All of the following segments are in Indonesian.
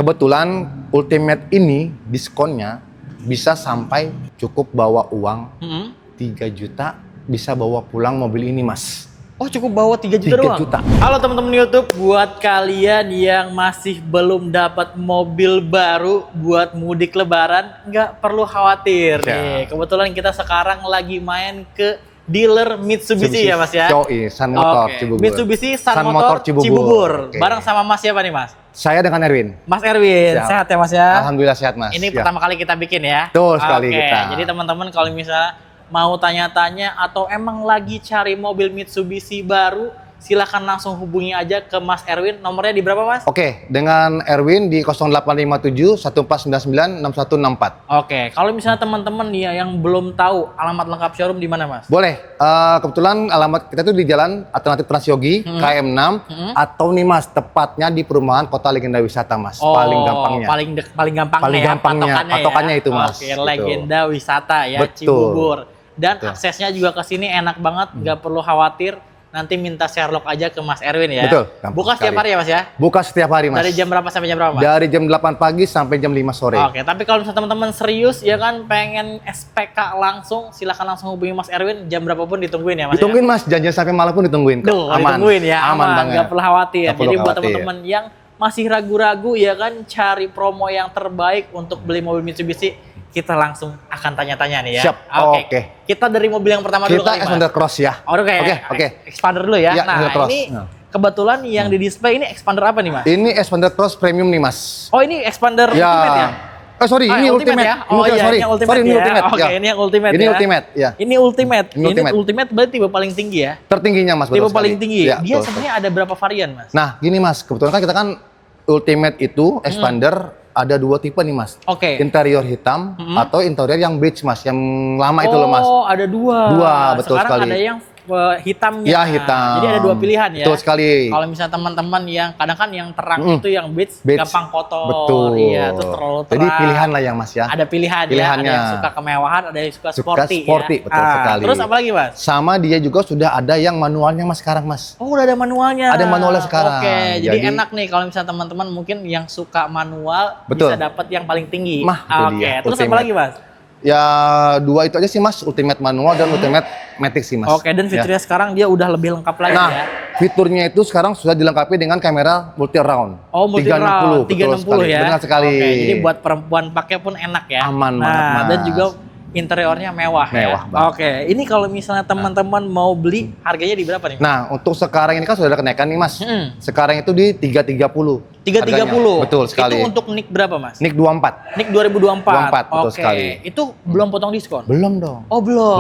Kebetulan Ultimate ini diskonnya bisa sampai cukup bawa uang 3 juta, bisa bawa pulang mobil ini, Mas. Oh, cukup bawa 3 juta 3 doang? juta. Halo teman-teman YouTube, buat kalian yang masih belum dapat mobil baru buat mudik lebaran, nggak perlu khawatir nih. Kebetulan kita sekarang lagi main ke dealer Mitsubishi ya Mas ya? Yoi, Sun Motor Cibubur. Mitsubishi Sun Motor Cibubur. Okay. Bareng sama Mas siapa nih Mas? Saya dengan Erwin. Mas Erwin, sehat ya Mas ya? Alhamdulillah sehat Mas. Ini pertama kali kita bikin ya? Betul sekali kita. Jadi teman-teman kalau misalnya mau tanya-tanya atau emang lagi cari mobil Mitsubishi baru, silahkan langsung hubungi aja ke Mas Erwin. Nomornya di berapa Mas? Oke, dengan Erwin di 0857 1499 6164. Oke, kalau misalnya teman-teman ya yang belum tahu alamat lengkap showroom di mana Mas? Boleh, kebetulan alamat kita tuh di Jalan Alternatif Transyogi, KM6, atau nih Mas, tepatnya di perumahan Kota Legenda Wisata Mas, paling gampangnya. Paling gampangnya Paling ya, gampangnya, patokannya ya. itu Mas. Oke, Legenda Wisata ya, Betul. Cibubur. Dan aksesnya juga ke sini enak banget, nggak perlu khawatir. Nanti minta Sherlock aja ke Mas Erwin ya. Betul. Buka setiap hari ya Mas ya? Buka setiap hari Mas. Dari jam berapa sampai jam berapa Mas? Dari jam 8 pagi sampai jam 5 sore. Oke, tapi kalau misalnya teman-teman serius ya kan pengen SPK langsung, silakan langsung hubungi Mas Erwin, jam berapapun ditungguin ya Mas. Ditungguin ya? Mas, janjian sampai malam pun ditungguin. Duh, aman. Ditungguin ya, aman banget. nggak perlu khawatir. Nggak perlu Jadi buat khawatir. teman-teman yang masih ragu-ragu ya kan cari promo yang terbaik untuk beli mobil Mitsubishi, kita langsung akan tanya-tanya nih ya. Siap. Oke. Kita dari mobil yang pertama dulu Kita kali Mas. Expander Cross ya. Oke. Expander dulu ya. Ya, nah, Cross. ini kebetulan yang di display ini Expander apa nih Mas? Ini Expander Cross Premium nih Mas. Oh, ini Expander Ya. Ultimate ya? Sorry, ini Ultimate ya? Oh iya, sorry. ini Ultimate Sorry, ini ya. Ultimate. Oke, ya. ini yang Ultimate Ini ya. Ultimate, ya. Ini Ultimate. Ini Ultimate. Ultimate berarti tipe paling tinggi ya? Tertingginya Mas, Tipe betul paling sekali. tinggi. Ya, Dia betul. sebenarnya ada berapa varian Mas? Nah, gini Mas, kebetulan kan kita kan Ultimate itu Expander ada 2 tipe nih Mas. Oke. Interior hitam atau interior yang beige Mas, yang lama itu loh Mas. Oh, ada dua. Dua, betul Sekarang sekali. ada yang hitamnya. Ya, hitam. Jadi ada 2 pilihan ya. Betul sekali. Kalau misalnya teman-teman yang kadang kan yang terang itu yang beige gampang kotor. Betul. Iya, terus terlalu terang. Jadi pilihan lah yang Mas ya. Ada pilihan ya. Ada yang suka kemewahan, ada yang suka sporty ya. Betul sekali. Terus apa lagi Mas? Sama dia juga sudah ada yang manualnya Mas sekarang Mas. Oh, udah ada manualnya. Ada manualnya sekarang. Oke, jadi enak nih kalau misalnya teman-teman mungkin yang suka manual Betul. bisa dapat yang paling tinggi. Mah, itu Oke, dia, terus apa Ultimate. lagi Mas? Ya 2 itu aja sih Mas, Ultimate manual dan Ultimate matic sih Mas. Oke, dan fiturnya sekarang dia udah lebih lengkap lagi Nah, ya. fiturnya itu sekarang sudah dilengkapi dengan kamera multi round. Oh, multi round 360 ya. Benar sekali. Oke, jadi buat perempuan pakai pun enak ya. Aman nah, banget, Mas. dan juga interiornya mewah ya. Banget. Oke, ini kalau misalnya teman-teman mau beli harganya di berapa nih? Nah, untuk sekarang ini kan sudah ada kenaikan nih Mas. Sekarang itu di 330. 330. Betul sekali. Itu untuk NIK berapa Mas? NIK 24. NIK 2024. 24, betul Oke. sekali. Itu belum potong diskon? Belum dong. Oh, belum.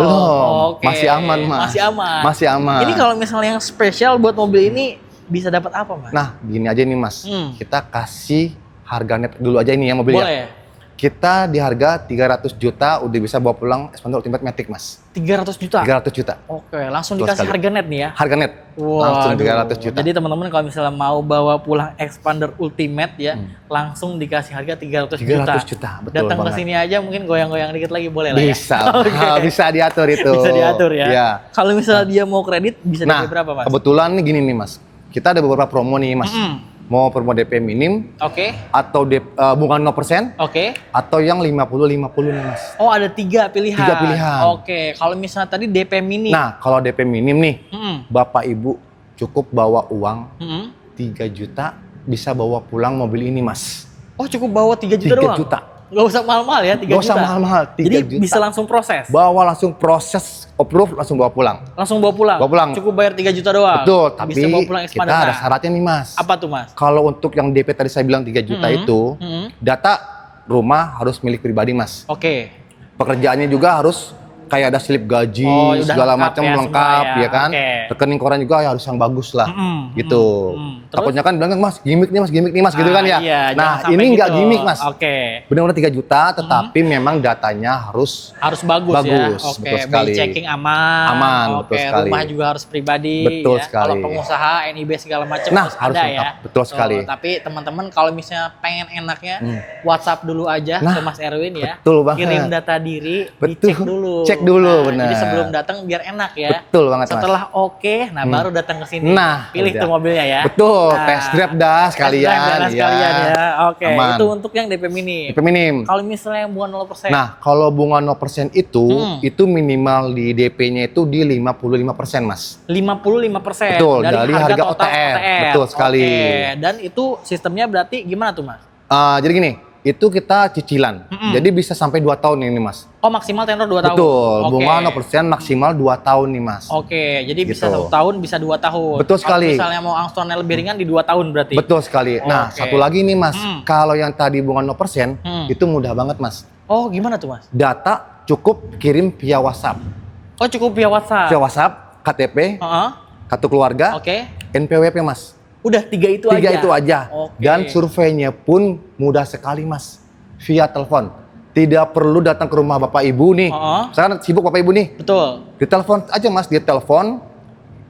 Oke. Masih aman Mas. Masih aman. Masih aman. Ini kalau misalnya yang spesial buat mobil ini bisa dapat apa Mas? Nah, gini aja nih Mas. Kita kasih harga net dulu aja ini ya mobilnya. Boleh. Kita di harga 300 juta udah bisa bawa pulang Expander Ultimate Matic Mas. 300 juta? 300 juta. Oke, langsung Betul dikasih sekali. harga net nih ya? Harga net. Langsung 300 juta. Jadi teman-teman kalau misalnya mau bawa pulang Expander Ultimate ya, langsung dikasih harga 300 juta. 300 juta, betul Datang ke banget. sini aja mungkin goyang-goyang dikit lagi boleh lah ya? Bisa. Bisa diatur itu. Bisa diatur ya? Iya. Kalau misalnya dia mau kredit bisa Nah, DP berapa Mas? kebetulan nih gini nih Mas. Kita ada beberapa promo nih Mas. Mau promo DP minim Oke. atau bunga 0% Oke. atau yang 50-50 nih Mas. Oh, ada 3 pilihan. 3 pilihan. Oke, kalau misalnya tadi DP mini. Nah, kalau DP minim nih, Mm-mm. Bapak Ibu cukup bawa uang Mm-mm. 3 juta bisa bawa pulang mobil ini Mas. Oh, cukup bawa 3 juta 3 doang? juta. Nggak usah mahal-mahal ya, 3 Nggak juta? usah mahal-mahal, 3 Jadi juta. bisa langsung proses? Bawa langsung proses approve langsung bawa pulang. Langsung bawa pulang? Bawa pulang. Cukup bayar 3 juta doang? Betul, tapi bisa bawa pulang kita Expander. ada Nah, syaratnya nih Mas. apa tuh Mas? Kalau untuk yang DP tadi saya bilang 3 juta itu, data rumah harus milik pribadi Mas. Oke. Pekerjaannya juga harus kayak ada slip gaji, Oh, udah segala lengkap macam ya lengkap semua ya, ya kan. oke. Rekening koran juga harus yang bagus lah. Gitu. Terus? Takutnya kan bilang Mas, gimmick nih Mas gitu kan ya. Iya, nah, jangan sampai ini nggak gitu. gimmick Mas. Oke. Benar-benar 3 juta tetapi memang datanya harus Harus bagus, ya. Bagus, Oke, betul sekali. bank checking aman. Aman, Oke, betul sekali. rumah juga harus pribadi. Betul ya. sekali. Kalau pengusaha, NIB segala macam Nah, harus harus ada lengkap. ya. Betul sekali. Tapi teman-teman kalau misalnya pengen enaknya, WhatsApp dulu aja Nah, ke Mas Erwin ya. betul banget. Kirim data diri, Betul. dicek dulu. Cek Cek dulu, Nah, bener. jadi sebelum datang biar enak ya. Betul banget, Mas. Setelah oke, nah baru datang ke sini. Nah, pilih udah. tuh mobilnya ya. Betul, Nah, test drive dah sekalian. Test drive dah sekalian ya. Oke, Aman. itu untuk yang DP minim. DP minim. Kalau misalnya yang bunga 0%. Nah, kalau bunga 0% itu minimal di DP-nya itu di 55%, Mas. 55% Betul, dari dari harga harga total OTR. OTR. Betul sekali. Oke, dan itu sistemnya berarti gimana tuh, Mas? Jadi gini, itu kita cicilan. Jadi bisa sampai 2 tahun ini, Mas. Oh, maksimal tenor 2 tahun. Betul, Oke. bunga 0% maksimal 2 tahun nih, Mas. Oke, jadi bisa Gitu. 1 tahun, bisa 2 tahun. Betul sekali. Kalau misalnya mau angsurannya lebih ringan di 2 tahun berarti. Betul sekali. Nah, Oke. satu lagi nih, Mas. Kalau yang tadi bunga 0%, itu mudah banget, Mas. Oh, gimana tuh, Mas? Data cukup kirim via WhatsApp. Oh, cukup via WhatsApp. Via WhatsApp, KTP, Heeh. kartu keluarga, Oke. NPWP, Mas. Udah 3 itu aja. 3 itu aja. Oke. Dan surveinya pun mudah sekali, Mas. Via telepon. Tidak perlu datang ke rumah Bapak Ibu nih. Sekarang sibuk Bapak Ibu nih. Betul. Ditelepon aja, Mas. Dia telepon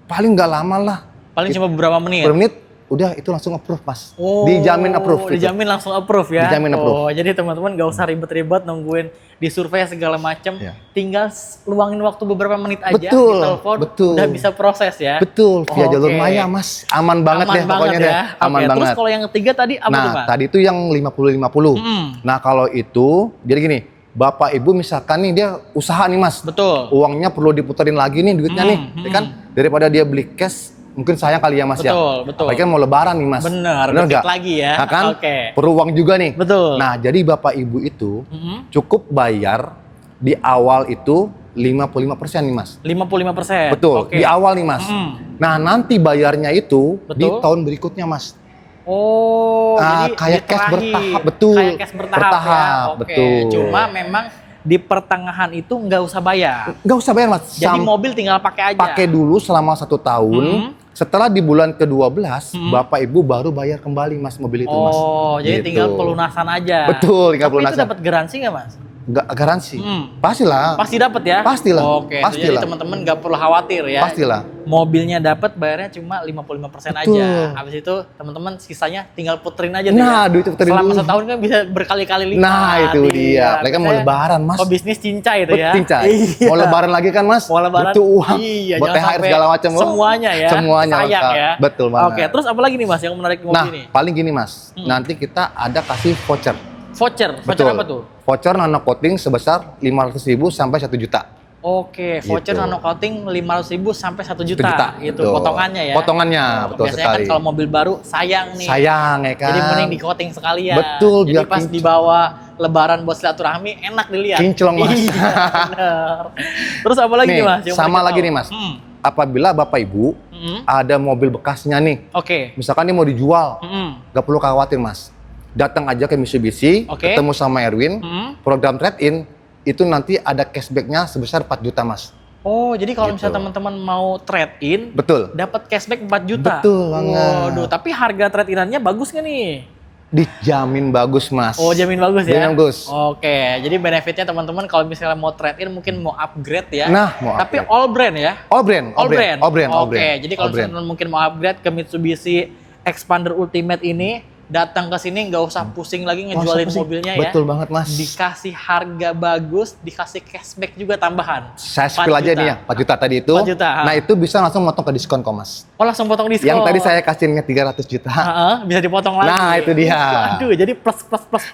paling nggak lama lah. Paling cuma beberapa menit. Per menit udah itu langsung approve, Mas. Oh, Dijamin approve. gitu. Dijamin langsung approve ya. Dijamin approve. Oh, jadi teman-teman gak usah ribet-ribet nungguin di survei segala macam. Ya. Tinggal luangin waktu beberapa menit aja Betul, di telepon betul. udah bisa proses ya. Betul, via jalur Oke. maya, Mas. Aman banget Aman deh banget pokoknya ya. deh. Aman Oke, banget. Terus kalau yang ketiga tadi apa tuh, Nah, Mas? tadi itu yang 50-50. Nah, kalau itu jadi gini, Bapak Ibu misalkan nih dia usaha nih, Mas. Betul. Uangnya perlu diputerin lagi nih duitnya nih, ya kan? Daripada dia beli cash, mungkin sayang kali ya, Mas ya. Betul. Apalagi kan mau lebaran nih, Mas. Bener nggak? dikit lagi ya. Nah, kan? Oke. Perlu uang juga nih. Betul. Nah, jadi Bapak Ibu itu cukup bayar di awal itu 55% nih, Mas. 55%. Betul, Oke. di awal nih, Mas. Nah, nanti bayarnya itu di Betul. tahun berikutnya, Mas. Oh, Ah, jadi kayak cash diterakhir. bertahap, betul. Kayak cash bertahap, Bertahap, ya. Oke. betul. Cuma memang di pertengahan itu nggak usah bayar. Nggak usah bayar, Mas. Jadi mobil tinggal pakai aja. Pakai dulu selama 1 tahun. Setelah di bulan ke-12, Bapak Ibu baru bayar kembali, Mas, mobil itu, Mas. Oh, jadi Gitu. tinggal pelunasan aja. Betul, tinggal Tapi pelunasan. itu dapat garansi nggak, Mas? Nggak garansi. Pastilah. Pasti dapat ya? Pastilah. Oke, Pastilah. jadi teman-teman nggak perlu khawatir ya. Pastilah. Mobilnya dapat, bayarnya cuma 55% Betul. aja. Habis itu teman-teman sisanya tinggal puterin aja tuh Nah, ya. duit puterin Selama dulu. setahun kan bisa berkali-kali lipat. Nah, itu dia. Iya. Apalagi kan mau Biasanya lebaran, Mas. Pebisnis cincai itu ya. Cincai. Iya. Mau lebaran lagi kan, Mas? Mau lebaran. Butuh uang. Iya, buat jangan THR sampai segala macam. Oh, semuanya ya. Semuanya. Sayang lengkap. ya. Betul banget. Oke, terus apa lagi nih, Mas, yang menarik di mobil Nah, ini? paling gini, Mas. Nanti kita ada kasih voucher. Voucher apa tuh? Voucher nano coating sebesar 500.000 sampai 1 juta. Oke, voucher Gitu. nano coating 500.000 sampai 1 juta. 1 juta, Gitu, betul. potongannya ya. Potongannya, betul Biasanya sekali. kan kalau mobil baru sayang nih. Sayang ya kan. Jadi mending di coating sekalian. Betul, Jadi biar pas kinclong. dibawa lebaran buat silaturahmi enak dilihat. Kinclong, Mas. Iya, bener. Terus apa lagi nih, Mas? yang sama mau lagi kita nih, tahu? Mas. Apabila Bapak Ibu ada mobil bekasnya nih, Oke. misalkan ini mau dijual, nggak perlu khawatir, Mas. Datang aja ke Mitsubishi, Oke. ketemu sama Erwin, program trade-in, itu nanti ada cashback-nya sebesar 4 juta, Mas. Oh, jadi kalau Gitu. misalnya teman-teman mau trade in, Betul. dapat cashback 4 juta. Betul banget. Waduh, tapi harga trade inannya bagus nggak nih? Dijamin bagus, Mas. Oh, jamin bagus ya? Jamin bagus. Oke, jadi benefitnya teman-teman kalau misalnya mau trade in mungkin mau upgrade ya. Nah, mau Tapi upgrade. all brand ya? All brand. Oke, jadi kalau teman-teman mungkin mau upgrade ke Mitsubishi Expander Ultimate ini, datang ke sini nggak usah pusing lagi ngejualin mobilnya ya. Betul banget, Mas. Dikasih harga bagus, dikasih cashback juga tambahan. Saya 4 spill aja juta. nih ya, 4 juta tadi itu. 4 juta, ha. Nah, itu bisa langsung motong ke diskon kok, Mas. Oh, langsung potong diskon. Yang tadi saya kasihnya 300 juta. Heeh, bisa dipotong lagi. Nah, itu dia. Waduh, jadi plus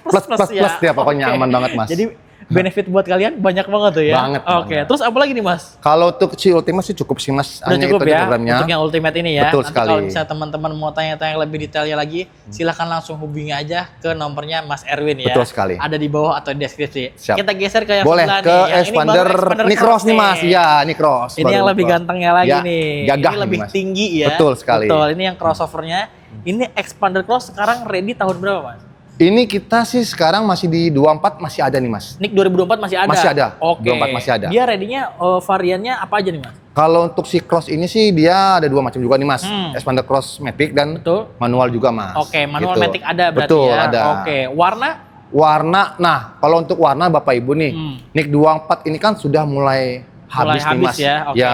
Plus dia pokoknya, aman banget, Mas. Jadi benefit buat kalian banyak banget tuh ya. Banget, Oke, banget. terus apa lagi nih, Mas? Kalau untuk si Ultimate sih cukup sih, Mas. Udah Hanya cukup itu aja ya programnya. untuk yang Ultimate ini ya. Betul Nanti sekali. kalau misalnya teman-teman mau tanya-tanya lebih detailnya lagi, silahkan langsung hubungi aja ke nomornya Mas Erwin ya. Betul sekali. Ada di bawah atau di deskripsi. Siap. Kita geser ke yang Boleh sebelah ke nih. Yang ini Expander baru Nicross nih, Mas. Iya, Nicross. Ini baru yang lebih Nicross. gantengnya lagi Ya, nih. Gagah Ini nih, lebih Mas. tinggi ya. Betul sekali. Betul, ini yang crossovernya. Ini Expander Cross sekarang ready tahun berapa, Mas? Ini kita sih sekarang masih di 24 masih ada nih, Mas. Nick 2024 masih ada? Masih ada. Oke. 24 masih ada. Dia ready-nya variannya apa aja nih, Mas? Kalau untuk si Cross ini sih dia ada 2 macam juga nih, Mas. Expander Cross Matic dan Betul. manual juga, Mas. Oke, manual Gitu. Matic ada berarti Betul, ya. ada. Oke, warna? Warna, nah kalau untuk warna Bapak Ibu nih, Nick 24 ini kan sudah mulai habis nih, habis Mas. ya, oke. Ya,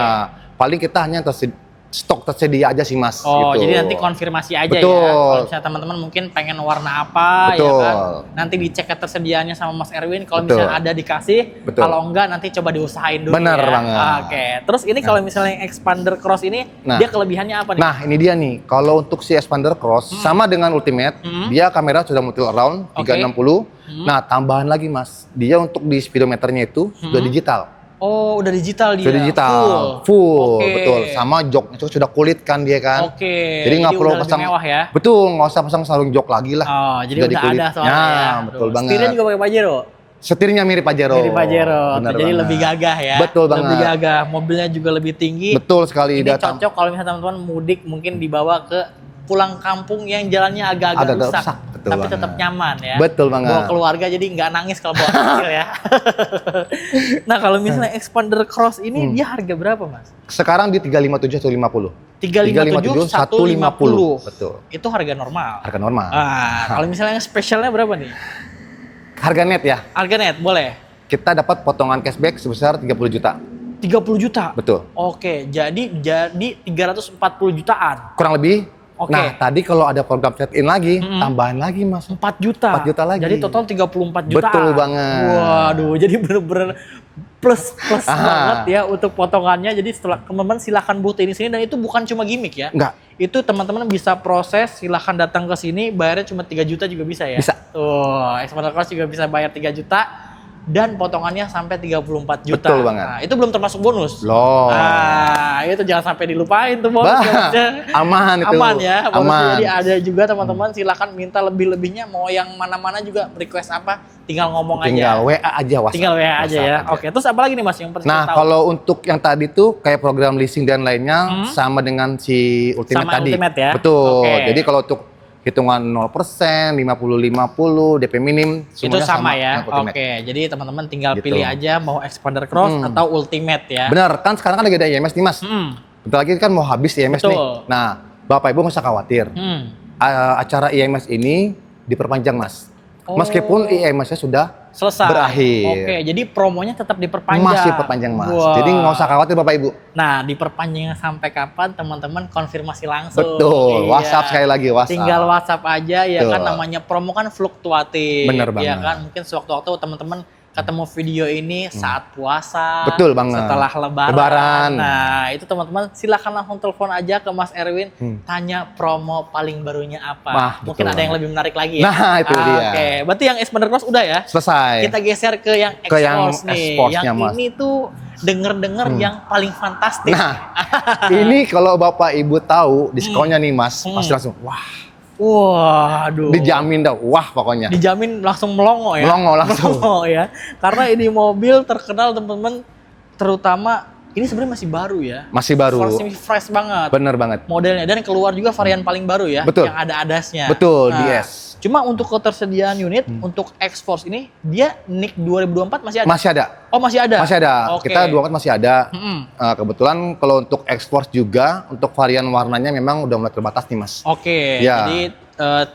paling kita hanya stok tersedia aja sih Mas. Oh, gitu. jadi nanti konfirmasi aja Betul. ya. Kalau misalnya teman-teman mungkin pengen warna apa, Betul. ya kan? Nanti dicek ketersediaannya sama Mas Erwin. Kalau Betul. misalnya ada dikasih, Betul. kalau enggak nanti coba diusahain dulu. Bener ya. banget. Oke. Terus ini kalau misalnya yang expander cross ini, dia kelebihannya apa nih? Nah, ini dia nih. Kalau untuk si expander cross sama dengan ultimate, dia kamera sudah multi around 360. Nah, tambahan lagi Mas, dia untuk di speedometernya itu sudah digital. Oh, udah digital dia. Sudah digital, full, Oke. betul. Sama joknya itu sudah kulit kan dia kan. Oke. Jadi nggak perlu udah lebih pasang mewah ya. Betul, nggak usah pasang sarung jok lagi lah. Oh, jadi Sudah udah dikulit. ada soalnya Ya, ya. betul Aduh, banget. Setirnya juga pakai Pajero. Setirnya mirip Pajero. Mirip Pajero. Bener Jadi banget. lebih gagah ya. Betul banget. Lebih gagah. Mobilnya juga lebih tinggi. Betul sekali. Ini cocok kalau misalnya teman-teman mudik mungkin dibawa ke pulang kampung yang jalannya agak-agak rusak. Betul tapi banget. tetap nyaman ya. Betul banget. Bawa keluarga jadi nggak nangis kalau bawa kecil ya. Nah kalau misalnya expander cross ini dia harga berapa Mas? Sekarang di 357 150. 357 150. Betul. Itu harga normal. Harga normal. Kalau misalnya yang spesialnya berapa nih? Harga net ya. Harga net boleh. Kita dapat potongan cashback sebesar 30 juta. 30 juta. Betul. Oke, jadi 340 jutaan. Kurang lebih. Oke. Nah, tadi kalau ada program trade-in lagi, tambahan lagi Mas. 4 juta. 4 juta lagi. Jadi total 34 jutaan. Betul banget. Waduh, jadi bener-bener plus banget ya untuk potongannya. Jadi setelah teman-teman silahkan buktiin di sini dan itu bukan cuma gimmick ya. Enggak. Itu teman-teman bisa proses, silahkan datang ke sini, bayarnya cuma 3 juta juga bisa ya. Bisa. Tuh, expander cross juga bisa bayar 3 juta. Dan potongannya sampai 34 juta. Betul banget. Nah, itu belum termasuk bonus. Loh. Nah, itu jangan sampai dilupain tuh bonus. Aman itu. Aman ya. Bonusnya. Aman. Jadi ada juga teman-teman silakan minta lebih-lebihnya mau yang mana-mana juga request apa, tinggal ngomong Tinggal aja. WA aja, WhatsApp. Tinggal WA aja WhatsApp ya. Oke, terus apa lagi nih Mas yang perlu Nah, tahu? kalau untuk yang tadi tuh kayak program leasing dan lainnya sama dengan si Ultimate Sama tadi. Ultimate ya? Betul. Oke. Jadi kalau untuk hitungan 0%, 50-50, DP minim, itu semuanya sama ya. dengan Ultimate. Oke, jadi teman-teman tinggal Gitu. pilih aja mau expander cross atau ultimate ya. Benar, kan sekarang kan lagi ada IMS nih Mas. Bentar lagi kan mau habis IMS nih. Betul. Nah, Bapak Ibu nggak usah khawatir. Acara IMS ini diperpanjang Mas. Oh. Meskipun IMS-nya sudah Selesai. berakhir. Oke, jadi promonya tetap diperpanjang. Masih perpanjang Mas. Wah. Jadi nggak usah khawatir Bapak Ibu. Nah, diperpanjangnya sampai kapan teman-teman konfirmasi langsung. Betul. Iya. WhatsApp sekali lagi WhatsApp. Tinggal WhatsApp aja ya Betul. kan, namanya promo kan fluktuatif. Bener Ya banget. kan, mungkin sewaktu-waktu teman-teman ketemu video ini saat puasa. Betul banget. Setelah lebaran. Lebaran. Nah, itu teman-teman silakan langsung telepon aja ke Mas Erwin, tanya promo paling barunya apa. Wah, Mungkin betul ada yang banget. lebih menarik lagi ya. Nah, itu dia. Oke, berarti yang expander cross udah ya? Selesai. Kita geser ke yang Ke yang X-Force nih. X-Force-nya, Yang Mas. ini tuh denger-denger yang paling fantastis. Nah, ini kalau Bapak Ibu tahu diskonnya nih Mas, pasti langsung wah, Waduh. dijamin dah, wah pokoknya. Dijamin langsung melongo ya. Melongo langsung. Melongo ya. Karena ini mobil terkenal teman-teman, terutama ini sebenarnya masih baru ya. Masih baru. Masih fresh banget. Bener banget. Modelnya dan keluar juga varian paling baru ya, Betul. yang ada adasnya. Betul, DS. Cuma untuk ketersediaan unit untuk X-Force ini dia NIK 2024 masih ada. Masih ada. Oh, masih ada. Masih ada. Oke. Kita 24 masih ada. Mm-mm. Kebetulan kalau untuk X-Force juga untuk varian warnanya memang udah mulai terbatas nih Mas. Oke. Ya. Jadi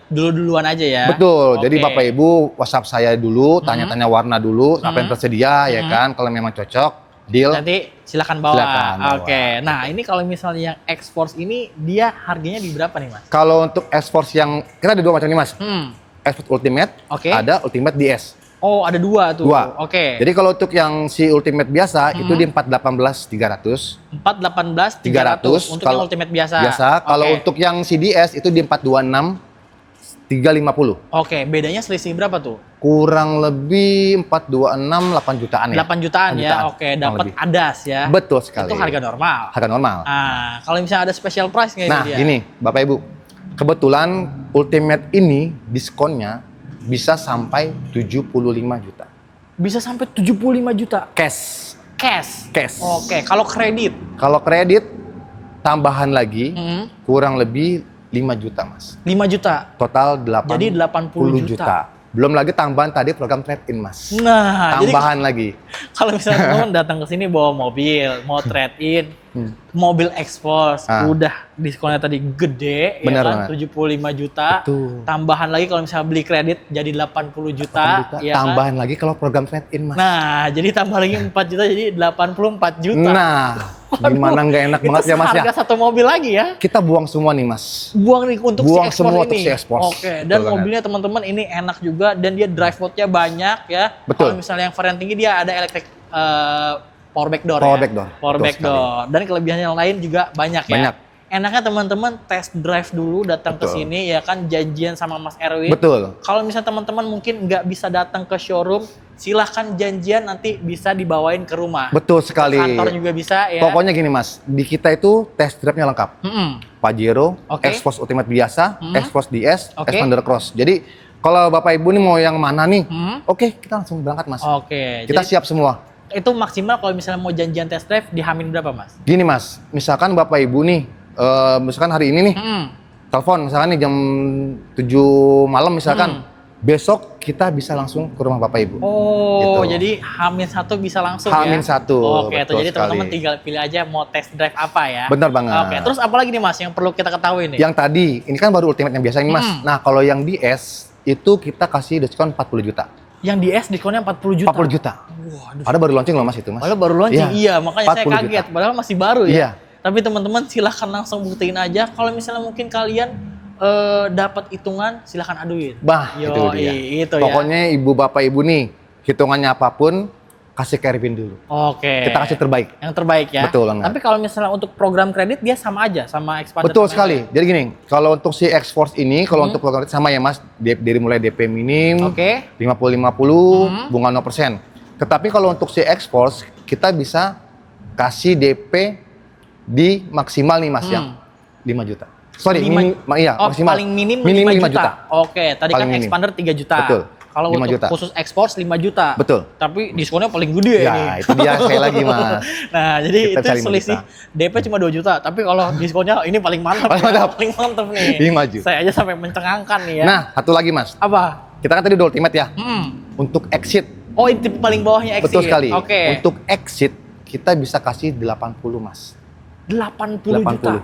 dulu-duluan aja ya. Betul. Oke. Jadi Bapak Ibu WhatsApp saya dulu, tanya-tanya warna dulu, apa yang tersedia ya kan. Kalau memang cocok, deal. Nanti silakan bawa. Silakan bawa. Oke. Nah, ini kalau misalnya yang X-Force ini dia harganya di berapa nih, Mas? Kalau untuk X-Force yang kita ada dua macam nih Mas. X-Force Ultimate, Oke. ada Ultimate DS. Oh, ada dua tuh. Dua. Oke. Jadi kalau untuk yang si Ultimate biasa itu di 418 300. 418 300 untuk yang Ultimate biasa. Biasa. Kalau Oke. untuk yang CDS itu di 426 350. Oke, bedanya selisih berapa tuh? Kurang lebih 426 8 jutaan ya. 8 jutaan ya. Oke, kurang dapat lebih. ADAS ya. Betul sekali. Itu harga normal. Harga normal. Ah, kalau misalnya ada special price nggak Nah, ini dia? gini, Bapak Ibu. Kebetulan Ultimate ini diskonnya bisa sampai 75 juta. Bisa sampai 75 juta Cash. cash. Cash. Oke, kalau kredit. Kalau kredit tambahan lagi Hmm, kurang lebih 5 juta, Mas. 5 juta. Total 80 Jadi 80 juta. Belum lagi tambahan tadi program trade-in, Mas. Nah, jadi Tambahan lagi. kalau misalnya teman datang ke sini bawa mobil, mau trade in, mobil X-Force Ah. udah diskonnya tadi gede Bener ya kan, banget. 75 juta. Betul. Tambahan lagi kalau misalnya beli kredit jadi 80 juta, ya kan? Tambahan lagi kalau program trade-in, Mas. Nah, jadi tambah lagi 4 juta jadi 84 juta. Nah, gimana nggak enak banget ya, Mas ya? Harga satu mobil lagi ya. Kita buang semua nih, Mas. Buang nih untuk Buang si X-Force semua ini. untuk si X-Force. Oke, dan Betul mobilnya teman-teman ini enak juga dan dia drive mode-nya banyak ya. Betul. Kalau misalnya yang varian tinggi dia ada electric power back door Power ya. back door. Power Betul back sekali. door. Dan kelebihannya yang lain juga banyak ya. Banyak. Enaknya teman-teman test drive dulu datang ke Betul. sini ya kan, janjian sama Mas Erwin. Betul. Kalau misalnya teman-teman mungkin nggak bisa datang ke showroom, silahkan janjian nanti bisa dibawain ke rumah. Betul sekali. Ke kantor juga bisa ya. Pokoknya gini, Mas. Di kita itu test drive-nya lengkap. Pajero, Oke. X-Force Ultimate biasa, X-Force DS, Oke. Xpander Cross. Jadi kalau Bapak Ibu nih mau yang mana nih? Oke, kita langsung berangkat, Mas. Oke. Kita jadi siap semua. itu maksimal kalau misalnya mau janjian test drive di Hamin berapa, Mas? Gini, Mas. Misalkan Bapak Ibu nih, misalkan hari ini nih, telepon misalkan nih jam 7 malam misalkan. Besok kita bisa langsung ke rumah Bapak Ibu. Oh, Gitu. jadi H-1 bisa langsung H-1, ya? Oke, betul tuh jadi teman-teman sekali. tinggal pilih aja mau test drive apa ya. Benar banget. Oke, terus apa lagi nih Mas yang perlu kita ketahui nih? Yang tadi, ini kan baru Ultimate yang biasa ini, Mas. Nah, kalau yang DS itu kita kasih diskon 40 juta. Yang di S diskonnya 40 juta? 40 juta. Waduh. Ada baru launching loh, Mas, itu, Mas. Padahal baru launching, iya makanya saya 40 kaget. juta. Padahal masih baru ya. Iya. Tapi teman-teman silahkan langsung buktiin aja. Kalau misalnya mungkin kalian dapat hitungan, silahkan aduin. Bah, itu dia. Itu ya. Pokoknya ibu bapak ibu nih, hitungannya apapun, kasih ke Erwin dulu. Oke. Kita kasih terbaik. Yang terbaik ya. Betul banget. Tapi kalau misalnya untuk program kredit dia sama aja sama Xpander. Betul sekali. Jadi gini, kalau untuk si X-Force ini, kalau untuk program sama ya, Mas, dari mulai DP minim, Oke. 50-50, bunga 0%. Tetapi kalau untuk si X-Force, kita bisa kasih DP di maksimal nih, Mas, yang 5 juta. Sorry, iya, Oh, maksimal. paling minim, minim 5 5 juta. Oke, tadi Paling kan minim. Xpander 3 juta. Betul. Kalau 5 untuk juta. khusus X-Force 5 juta. Betul. Tapi diskonnya paling gede Ya, nih. itu dia sekali lagi, Mas. Nah, jadi Kita itu cari 5 selisih juta. DP cuma 2 juta, tapi kalau diskonnya ini paling mantap. Paling ya. mantap. Paling mantap nih. 5 juta. Saya aja sampai mencengangkan nih ya. Nah, satu lagi, Mas. Apa? Kita kan tadi udah Ultimate ya. Untuk exit, Oh, ini tipe paling bawahnya Exit. betul sekali. Oke. Untuk exit, kita bisa kasih 80, Mas. 80 juta.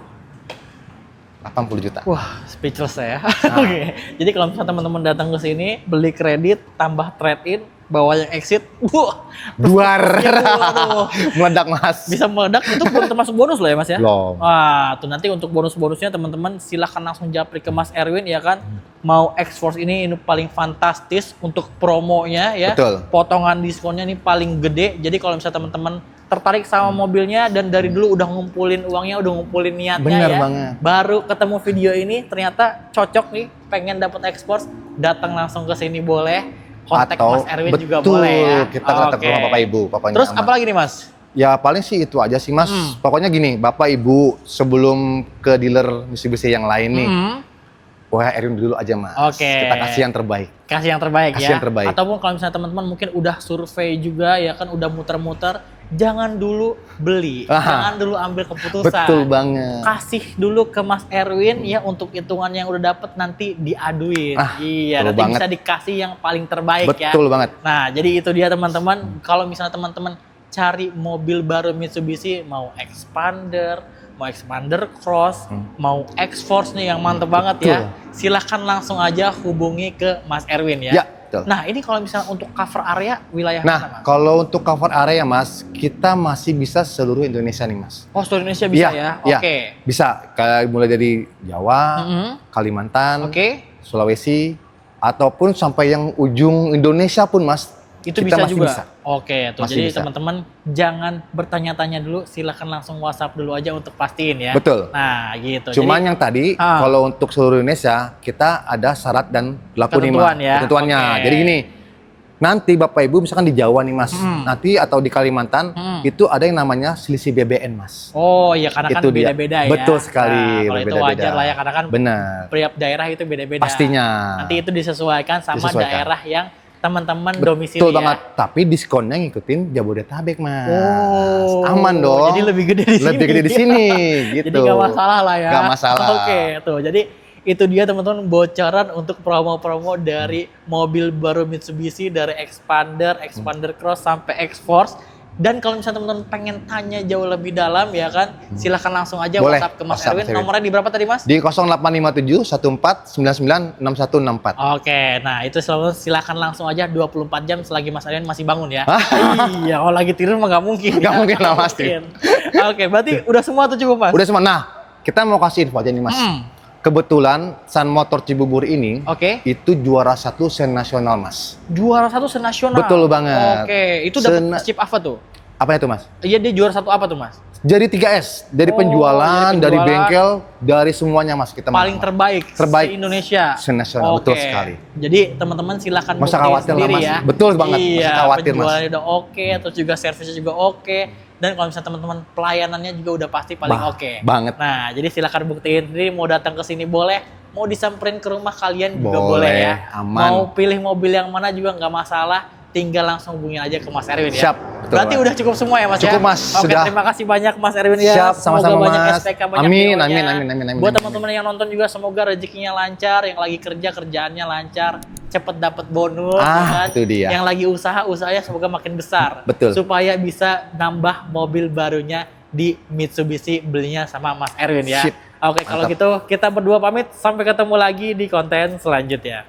80 juta. Wah, speechless saya. Oke. Jadi kalau misalnya teman-teman datang ke sini, beli kredit, tambah trade-in, bawa yang exit, wah, Duar. waduh, Meledak, Mas. bisa meledak. Itu belum termasuk bonus loh ya Mas ya? Belum. Wah, tuh nanti untuk bonus-bonusnya teman-teman silahkan langsung japri ke Mas Erwin ya kan. Mau X-Force ini paling fantastis untuk promonya ya. Betul. Potongan diskonnya ini paling gede. Jadi kalau misalnya teman-teman tertarik sama mobilnya dan dari dulu udah ngumpulin uangnya, udah ngumpulin niatnya Bener ya. banget. Baru ketemu video ini ternyata cocok nih, pengen dapat X-Force, datang langsung ke sini boleh. Kontak Atau Mas Erwin juga betul, boleh ya. kita datang ke rumah Bapak Ibu, pokoknya Terus aman. apa lagi nih Mas? Ya paling sih itu aja sih, Mas. Pokoknya gini, Bapak Ibu sebelum ke dealer Mitsubishi yang lain nih, wah Erwin dulu aja, Mas. Oke. Kita kasih yang terbaik. Kasih yang terbaik Kasih ya. yang terbaik. Ataupun kalau misalnya teman-teman mungkin udah survei juga ya kan, udah muter-muter, jangan dulu beli, jangan dulu ambil keputusan. Betul banget. Kasih dulu ke Mas Erwin ya untuk hitungan yang udah dapet nanti diaduin. Iya, betul nanti banget. bisa dikasih yang paling terbaik ya. Betul banget. Nah, jadi itu dia teman-teman. Kalau misalnya teman-teman cari mobil baru Mitsubishi, mau Xpander, mau Xpander Cross, mau X-Force nih yang mantep banget ya. Silahkan langsung aja hubungi ke Mas Erwin ya. Ya, betul. Nah, ini kalau misalnya untuk cover area wilayah Nah, mana, Mas? kalau untuk cover area, Mas, kita masih bisa seluruh Indonesia nih, Mas. Oh, seluruh Indonesia bisa ya? Iya, Oke. bisa. Kayak mulai dari Jawa, Kalimantan, Oke. Sulawesi, ataupun sampai yang ujung Indonesia pun, Mas. Itu kita bisa masih juga. bisa. Oke, tuh. Masih Jadi bisa. teman-teman jangan bertanya-tanya dulu, silakan langsung WhatsApp dulu aja untuk pastiin ya. Betul. Nah, gitu. Cuman Jadi, yang tadi, kalau untuk seluruh Indonesia, kita ada syarat dan berlaku nih, Mas. Ketentuan ya? Ketentuannya. Oke. Jadi gini, nanti Bapak Ibu misalkan di Jawa nih, Mas. Nanti atau di Kalimantan, itu ada yang namanya selisih BBN, Mas. oh ya karena kan Itu dia. beda-beda ya. Betul sekali, Nah, kalau itu berbeda-beda. wajar lah ya karena kan Benar. tiap daerah itu beda-beda. Pastinya. Nanti itu disesuaikan sama Disesuaikan. daerah yang teman-teman domisili Betul ya. banget. Tapi diskonnya ngikutin Jabodetabek, Mas. Oh, Aman dong. Jadi lebih gede di sini. Lebih gede di sini, gitu. Jadi nggak masalah lah ya. Nggak masalah. Oke, tuh. Jadi itu dia teman-teman bocoran untuk promo-promo dari mobil baru Mitsubishi dari Xpander, Xpander Cross sampai X-Force Dan kalau misalnya teman-teman pengen tanya jauh lebih dalam ya kan, silahkan langsung aja Boleh, WhatsApp ke Mas WhatsApp, Erwin. Mas Erwin. Nomornya di berapa tadi Mas? Di 0857 14 99 6164. Oke, nah itu selalu silahkan langsung aja 24 jam selagi Mas Erwin masih bangun ya. Iya, kalau lagi tidur mah nggak mungkin. Nggak ya. mungkin lah, Nggak pasti. mungkin. Oke, berarti udah semua tuh cukup Mas? Udah semua. Nah, kita mau kasih info aja nih Mas. Kebetulan Sun Motor Cibubur ini Oke. itu juara 1 sen nasional Mas. Juara 1 senasional. Betul banget. Oke, itu dapat chip apa tuh? Apa itu Mas? Iya, dia juara 1 apa tuh Mas? Jadi 3S, dari Oh, penjualan, dari dari penjualan. bengkel, dari semuanya Mas kita Paling Mas. terbaik, Terbaik. se-Indonesia. Se-nasional, betul sekali. Jadi teman-teman silakan Nggak usah buktiin khawatir lah, sendiri Mas. ya. Betul banget, nggak Iya, usah khawatir, Mas. penjualannya udah oke, terus juga servisnya juga oke. Dan kalau misalnya teman-teman pelayanannya juga udah pasti paling oke. Banget. Nah, jadi silakan buktiin sendiri, mau datang ke sini boleh, mau disamperin ke rumah kalian juga Boleh, boleh ya. aman. Mau pilih mobil yang mana juga nggak masalah. Tinggal langsung hubungin aja ke Mas Erwin ya. Siap, betul, Berarti Mas. udah cukup semua ya Mas Cukup, ya? Mas, Oke, sudah. terima kasih banyak Mas Erwin ya. Siap, sama-sama, Semoga banyak Mas. SPK, banyak Amin, PO-nya. amin, amin, amin, amin, Buat amin. teman-teman yang nonton juga semoga rezekinya lancar, yang lagi kerja kerjaannya lancar, cepet dapat bonus, ya kan? Itu dia. Yang lagi usaha usahanya semoga makin besar, Betul. supaya bisa nambah mobil barunya di Mitsubishi belinya sama Mas Erwin ya. Sip. Oke, kalau Mantap. gitu kita berdua pamit, sampai ketemu lagi di konten selanjutnya.